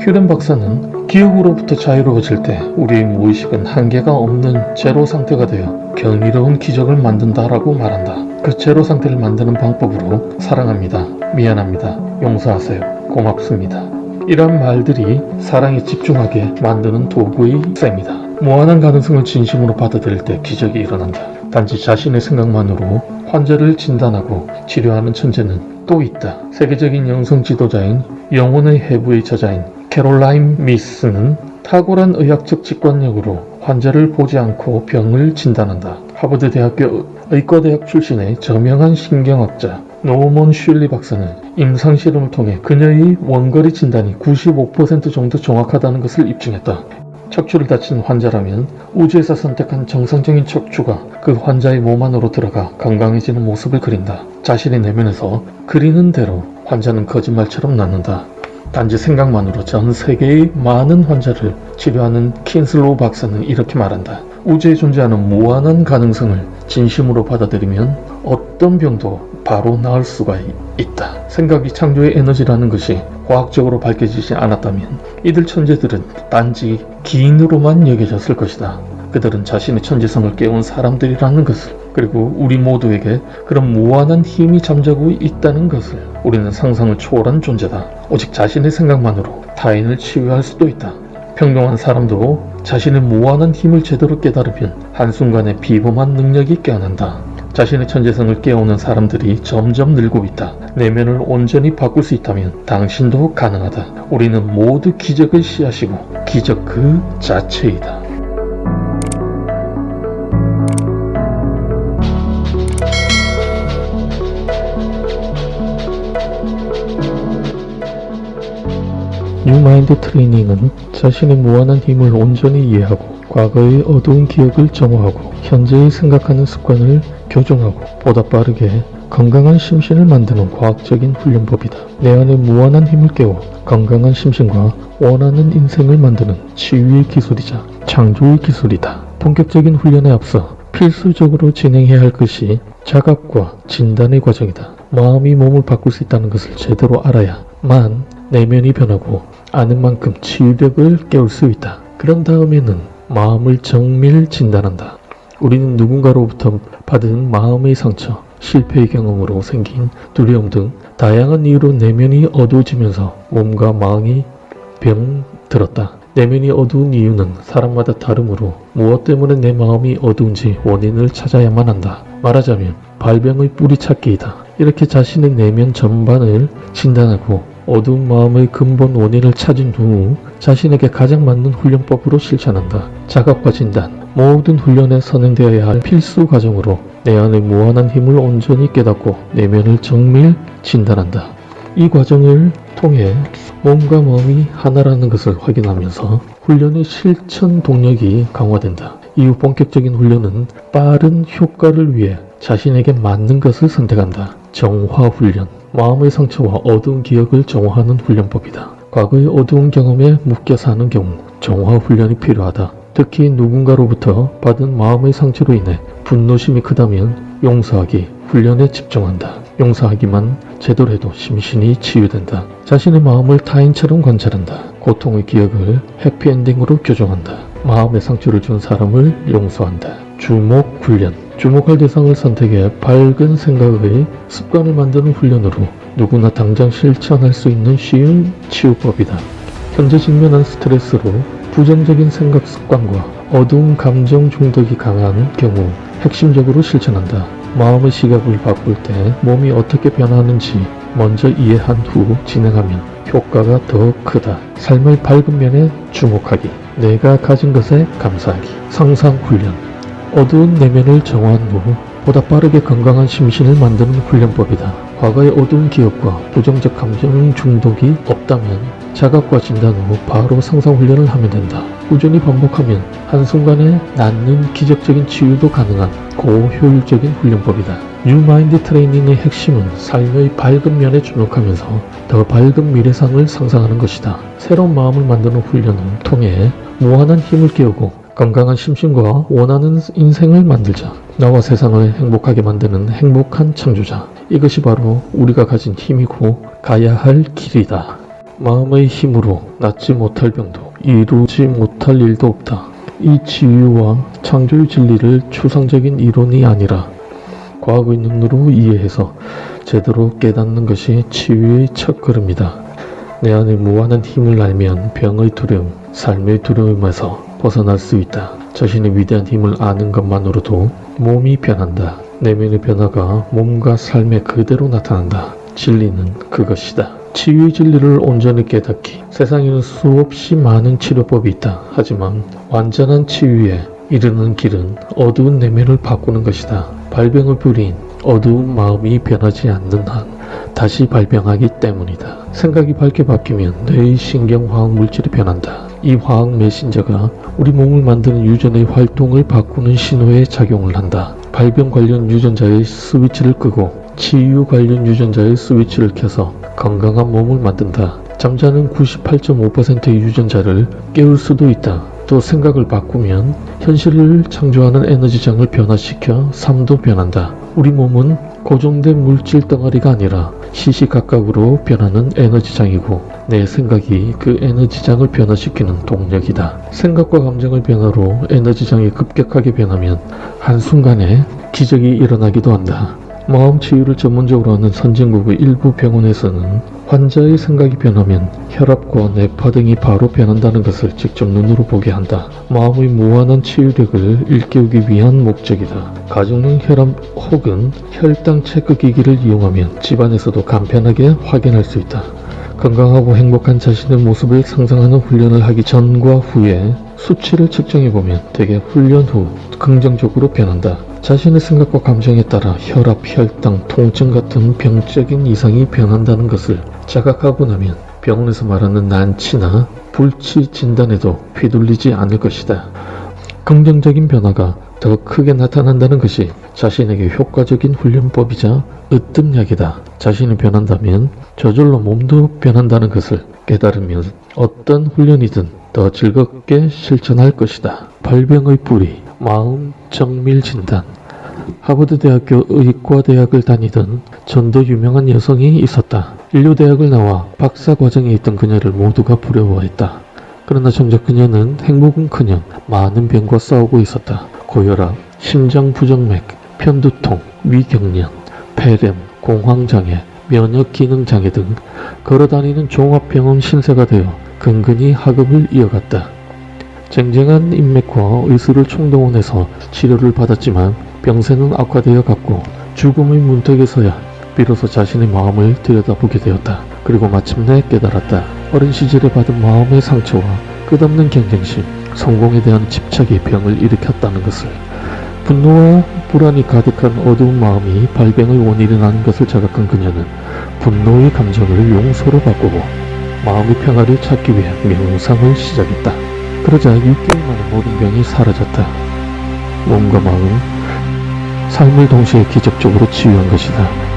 휴덴 박사는 기억으로부터 자유로워질 때 우리의 무의식은 한계가 없는 제로 상태가 되어 경이로운 기적을 만든다라고 말한다. 그 제로 상태를 만드는 방법으로 사랑합니다, 미안합니다, 용서하세요, 고맙습니다, 이런 말들이 사랑에 집중하게 만드는 도구의 셈이다. 무한한 가능성을 진심으로 받아들일 때 기적이 일어난다. 단지 자신의 생각만으로 환자를 진단하고 치료하는 천재는 또 있다. 세계적인 영성 지도자인 영혼의 해부의 저자인 캐롤라인 미스는 탁월한 의학적 직관력으로 환자를 보지 않고 병을 진단한다. 하버드 대학교 의과대학 출신의 저명한 신경학자 노먼 슐리 박사는 임상실험을 통해 그녀의 원거리 진단이 95% 정도 정확하다는 것을 입증했다. 척추를 다친 환자라면 우주에서 선택한 정상적인 척추가 그 환자의 몸 안으로 들어가 건강해지는 모습을 그린다. 자신의 내면에서 그리는 대로 환자는 거짓말처럼 낫는다. 단지 생각만으로 전 세계의 많은 환자를 치료하는 킨슬로우 박사는 이렇게 말한다. 우주에 존재하는 무한한 가능성을 진심으로 받아들이면 어떤 병도 바로 나을 수가 있다. 생각이 창조의 에너지라는 것이 과학적으로 밝혀지지 않았다면 이들 천재들은 단지 기인으로만 여겨졌을 것이다. 그들은 자신의 천재성을 깨운 사람들이라는 것을, 그리고 우리 모두에게 그런 무한한 힘이 잠자고 있다는 것을. 우리는 상상을 초월한 존재다. 오직 자신의 생각만으로 타인을 치유할 수도 있다. 평범한 사람도 자신의 무한한 힘을 제대로 깨달으면 한순간에 비범한 능력이 깨어난다. 자신의 천재성을 깨우는 사람들이 점점 늘고 있다. 내면을 온전히 바꿀 수 있다면 당신도 가능하다. 우리는 모두 기적의 씨앗이고 기적 그 자체이다. 뉴마인드 트레이닝은 자신의 무한한 힘을 온전히 이해하고 과거의 어두운 기억을 정화하고 현재의 생각하는 습관을 교정하고 보다 빠르게 건강한 심신을 만드는 과학적인 훈련법이다. 내 안에 무한한 힘을 깨워 건강한 심신과 원하는 인생을 만드는 치유의 기술이자 창조의 기술이다. 본격적인 훈련에 앞서 필수적으로 진행해야 할 것이 자각과 진단의 과정이다. 마음이 몸을 바꿀 수 있다는 것을 제대로 알아야만 내면이 변하고 아는 만큼 치유벽을 깨울 수 있다. 그런 다음에는 마음을 정밀 진단한다. 우리는 누군가로부터 받은 마음의 상처, 실패의 경험으로 생긴 두려움 등 다양한 이유로 내면이 어두워지면서 몸과 마음이 병들었다. 내면이 어두운 이유는 사람마다 다르므로 무엇 때문에 내 마음이 어두운지 원인을 찾아야만 한다. 말하자면 발병의 뿌리찾기이다. 이렇게 자신의 내면 전반을 진단하고 어두운 마음의 근본 원인을 찾은 후 자신에게 가장 맞는 훈련법으로 실천한다. 자각과 진단, 모든 훈련에 선행되어야 할 필수 과정으로 내 안의 무한한 힘을 온전히 깨닫고 내면을 정밀 진단한다. 이 과정을 통해 몸과 마음이 하나라는 것을 확인하면서 훈련의 실천 동력이 강화된다. 이후 본격적인 훈련은 빠른 효과를 위해 자신에게 맞는 것을 선택한다. 정화 훈련, 마음의 상처와 어두운 기억을 정화하는 훈련법이다. 과거의 어두운 경험에 묶여 사는 경우 정화 훈련이 필요하다. 특히 누군가로부터 받은 마음의 상처로 인해 분노심이 크다면 용서하기 훈련에 집중한다. 용서하기만 제대로 해도 심신이 치유된다. 자신의 마음을 타인처럼 관찰한다. 고통의 기억을 해피엔딩으로 교정한다. 마음의 상처를 준 사람을 용서한다. 주목 훈련, 주목할 대상을 선택해 밝은 생각의 습관을 만드는 훈련으로 누구나 당장 실천할 수 있는 쉬운 치유법이다. 현재 직면한 스트레스로 부정적인 생각 습관과 어두운 감정 중독이 강한 경우 핵심적으로 실천한다. 마음의 시각을 바꿀 때 몸이 어떻게 변하는지 먼저 이해한 후 진행하면 효과가 더 크다. 삶의 밝은 면에 주목하기, 내가 가진 것에 감사하기. 상상 훈련, 어두운 내면을 정화한 후 보다 빠르게 건강한 심신을 만드는 훈련법이다. 과거의 어두운 기억과 부정적 감정 중독이 없다면 자각과 진단 후 바로 상상 훈련을 하면 된다. 꾸준히 반복하면 한순간에 낫는 기적적인 치유도 가능한 고효율적인 훈련법이다. 뉴마인드 트레이닝의 핵심은 삶의 밝은 면에 주목하면서 더 밝은 미래상을 상상하는 것이다. 새로운 마음을 만드는 훈련을 통해 무한한 힘을 깨우고 건강한 심신과 원하는 인생을 만들자. 나와 세상을 행복하게 만드는 행복한 창조자. 이것이 바로 우리가 가진 힘이고 가야 할 길이다. 마음의 힘으로 낫지 못할 병도 이루지 못할 일도 없다. 이 치유와 창조의 진리를 추상적인 이론이 아니라 과학의 눈으로 이해해서 제대로 깨닫는 것이 치유의 첫걸음이다. 내 안에 무한한 힘을 알면 병의 두려움, 삶의 두려움에서 벗어날 수 있다. 자신의 위대한 힘을 아는 것만으로도 몸이 변한다. 내면의 변화가 몸과 삶에 그대로 나타난다. 진리는 그것이다. 치유의 진리를 온전히 깨닫기. 세상에는 수없이 많은 치료법이 있다. 하지만 완전한 치유에 이르는 길은 어두운 내면을 바꾸는 것이다. 발병의 불인 어두운 마음이 변하지 않는 한 다시 발병하기 때문이다. 생각이 밝게 바뀌면 뇌의 신경화학 물질이 변한다. 이 화학 메신저가 우리 몸을 만드는 유전의 활동을 바꾸는 신호에 작용을 한다. 발병 관련 유전자의 스위치를 끄고 치유 관련 유전자의 스위치를 켜서 건강한 몸을 만든다. 잠자는 98.5%의 유전자를 깨울 수도 있다. 또 생각을 바꾸면 현실을 창조하는 에너지장을 변화시켜 삶도 변한다. 우리 몸은 고정된 물질 덩어리가 아니라 시시각각으로 변하는 에너지장이고 내 생각이 그 에너지장을 변화시키는 동력이다. 생각과 감정의 변화로 에너지장이 급격하게 변하면 한순간에 기적이 일어나기도 한다. 마음 치유를 전문적으로 하는 선진국의 일부 병원에서는 환자의 생각이 변하면 혈압과 뇌파 등이 바로 변한다는 것을 직접 눈으로 보게 한다. 마음의 무한한 치유력을 일깨우기 위한 목적이다. 가정용 혈압 혹은 혈당 체크기기를 이용하면 집안에서도 간편하게 확인할 수 있다. 건강하고 행복한 자신의 모습을 상상하는 훈련을 하기 전과 후에 수치를 측정해보면 대개 훈련 후 긍정적으로 변한다. 자신의 생각과 감정에 따라 혈압, 혈당, 통증 같은 병적인 이상이 변한다는 것을 자각하고 나면 병원에서 말하는 난치나 불치 진단에도 휘둘리지 않을 것이다. 긍정적인 변화가 더 크게 나타난다는 것이 자신에게 효과적인 훈련법이자 으뜸약이다. 자신이 변한다면 저절로 몸도 변한다는 것을 깨달으면 어떤 훈련이든 더 즐겁게 실천할 것이다. 발병의 뿌리, 마음 정밀 진단. 하버드대학교 의과대학을 다니던 전도 유명한 여성이 있었다. 인류대학을 나와 박사과정에 있던 그녀를 모두가 부러워했다. 그러나 정작 그녀는 행복은커녕 많은 병과 싸우고 있었다. 고혈압, 심장부정맥, 편두통, 위경련, 폐렴, 공황장애, 면역기능장애 등 걸어다니는 종합병원 신세가 되어 근근히 학업을 이어갔다. 쟁쟁한 인맥과 의술을 총동원해서 치료를 받았지만 병세는 악화되어 갔고 죽음의 문턱에서야 비로소 자신의 마음을 들여다보게 되었다. 그리고 마침내 깨달았다. 어린 시절에 받은 마음의 상처와 끝없는 경쟁심, 성공에 대한 집착이 병을 일으켰다는 것을. 분노와 불안이 가득한 어두운 마음이 발병의 원인이라는 것을 자각한 그녀는 분노의 감정을 용서로 바꾸고 마음의 평화를 찾기 위해 명상을 시작했다. 그러자 6개월 만에 모든 병이 사라졌다. 몸과 마음, 삶을 동시에 기적적으로 치유한 것이다.